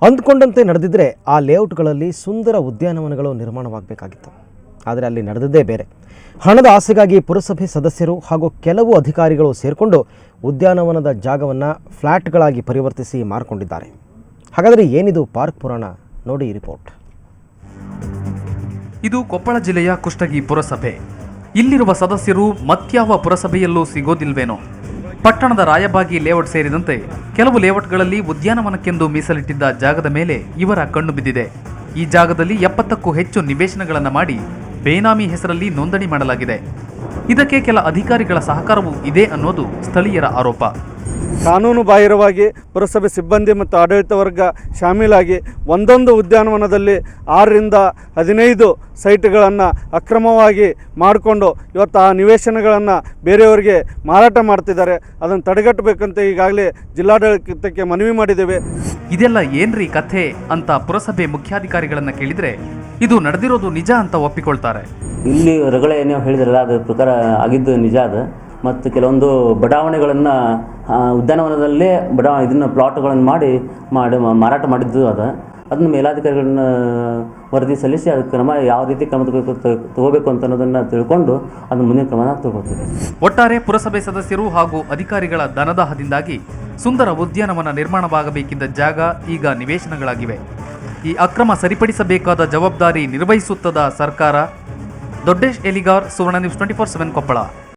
ಅಂದ್ಕೊಂಡಂತೆ ನಡೆದಿದ್ದರೆ ಆ ಲೇಔಟ್ಗಳಲ್ಲಿ ಸುಂದರ ಉದ್ಯಾನವನಗಳು ನಿರ್ಮಾಣವಾಗಬೇಕಾಗಿತ್ತು. ಆದರೆ ಅಲ್ಲಿ ನಡೆದಿದ್ದೇ ಬೇರೆ. ಹಣದ ಆಸೆಗಾಗಿ ಪುರಸಭೆ ಸದಸ್ಯರು ಹಾಗೂ ಕೆಲವು ಅಧಿಕಾರಿಗಳು ಸೇರಿಕೊಂಡು ಉದ್ಯಾನವನದ ಜಾಗವನ್ನು ಫ್ಲ್ಯಾಟ್ಗಳಾಗಿ ಪರಿವರ್ತಿಸಿ ಮಾರಿಕೊಂಡಿದ್ದಾರೆ. ಹಾಗಾದರೆ ಏನಿದು ಪಾರ್ಕ್ ಪುರಾಣ? ನೋಡಿ ಈ ರಿಪೋರ್ಟ್. ಇದು ಕೊಪ್ಪಳ ಜಿಲ್ಲೆಯ ಕುಷ್ಟಗಿ ಪುರಸಭೆ. ಇಲ್ಲಿರುವ ಸದಸ್ಯರು ಮತ್ಯಾವ ಪುರಸಭೆಯಲ್ಲೂ ಸಿಗೋದಿಲ್ವೇನೋ. ಪಟ್ಟಣದ ರಾಯಬಾಗಿ ಲೇಔಟ್ ಸೇರಿದಂತೆ ಕೆಲವು ಲೇಔಟ್ಗಳಲ್ಲಿ ಉದ್ಯಾನವನಕ್ಕೆಂದು ಮೀಸಲಿಟ್ಟಿದ್ದ ಜಾಗದ ಮೇಲೆ ಇವರ ಕಣ್ಣು ಬಿದ್ದಿದೆ. ಈ ಜಾಗದಲ್ಲಿ 70ಕ್ಕೂ ಹೆಚ್ಚು ನಿವೇಶನಗಳನ್ನು ಮಾಡಿ ಬೇನಾಮಿ ಹೆಸರಲ್ಲಿ ನೋಂದಣಿ ಮಾಡಲಾಗಿದೆ. ಇದಕ್ಕೆ ಕೆಲ ಅಧಿಕಾರಿಗಳ ಸಹಕಾರವೂ ಇದೆ ಅನ್ನೋದು ಸ್ಥಳೀಯರ ಆರೋಪ. ಕಾನೂನು ಬಾಹಿರವಾಗಿ ಪುರಸಭೆ ಸಿಬ್ಬಂದಿ ಮತ್ತು ಆಡಳಿತ ವರ್ಗ ಶಾಮೀಲಾಗಿ ಒಂದೊಂದು ಉದ್ಯಾನವನದಲ್ಲಿ 6ರಿಂದ 15 ಸೈಟ್ಗಳನ್ನು ಅಕ್ರಮವಾಗಿ ಮಾಡಿಕೊಂಡು ಇವತ್ತು ಆ ನಿವೇಶನಗಳನ್ನು ಬೇರೆಯವರಿಗೆ ಮಾರಾಟ ಮಾಡ್ತಿದ್ದಾರೆ. ಅದನ್ನು ತಡೆಗಟ್ಟಬೇಕಂತ ಈಗಾಗಲೇ ಜಿಲ್ಲಾಡಳಿತಕ್ಕೆ ಮನವಿ ಮಾಡಿದ್ದೇವೆ. ಇದೆಲ್ಲ ಏನ್ರಿ ಕಥೆ ಅಂತ ಪುರಸಭೆ ಮುಖ್ಯಾಧಿಕಾರಿಗಳನ್ನು ಕೇಳಿದರೆ ಇದು ನಡೆದಿರೋದು ನಿಜ ಅಂತ ಒಪ್ಪಿಕೊಳ್ತಾರೆ. ಇಲ್ಲಿ ರಗಳೆ ಏನೋ ಹೇಳಿದ್ರಲ್ಲ, ಅದ್ರ ಪ್ರಕಾರ ಆಗಿದ್ದು ನಿಜ ಅದು. ಮತ್ತು ಕೆಲವೊಂದು ಬಡಾವಣೆಗಳನ್ನು ಉದ್ಯಾನವನದಲ್ಲೇ ಇದನ್ನು ಪ್ಲಾಟ್ಗಳನ್ನು ಮಾಡಿ ಮಾರಾಟ ಮಾಡಿದ್ದು ಅದನ್ನು ಮೇಲಾಧಿಕಾರಿಗಳನ್ನ ವರದಿ ಸಲ್ಲಿಸಿ ಅದಕ್ಕೆ ಕ್ರಮ ಯಾವ ರೀತಿ ಕ್ರಮ ತಗೋಬೇಕು ಅಂತ ಅನ್ನೋದನ್ನು ತಿಳ್ಕೊಂಡು ಅದನ್ನು ಮುಂದಿನ ಕ್ರಮನ ತಗೋತೀವಿ. ಒಟ್ಟಾರೆ ಪುರಸಭೆ ಸದಸ್ಯರು ಹಾಗೂ ಅಧಿಕಾರಿಗಳ ಧನದಾಹದಿಂದಾಗಿ ಸುಂದರ ಉದ್ಯಾನವನ ನಿರ್ಮಾಣವಾಗಬೇಕಿದ್ದ ಜಾಗ ಈಗ ನಿವೇಶನಗಳಾಗಿವೆ. ಈ ಅಕ್ರಮ ಸರಿಪಡಿಸಬೇಕಾದ ಜವಾಬ್ದಾರಿ ನಿರ್ವಹಿಸುತ್ತದ ಸರ್ಕಾರ? ದೊಡ್ಡೇಶ್ ಎಲಿಗಾರ್, ಸುವರ್ಣ ನ್ಯೂಸ್ 24/7 ಕೊಪ್ಪಳ.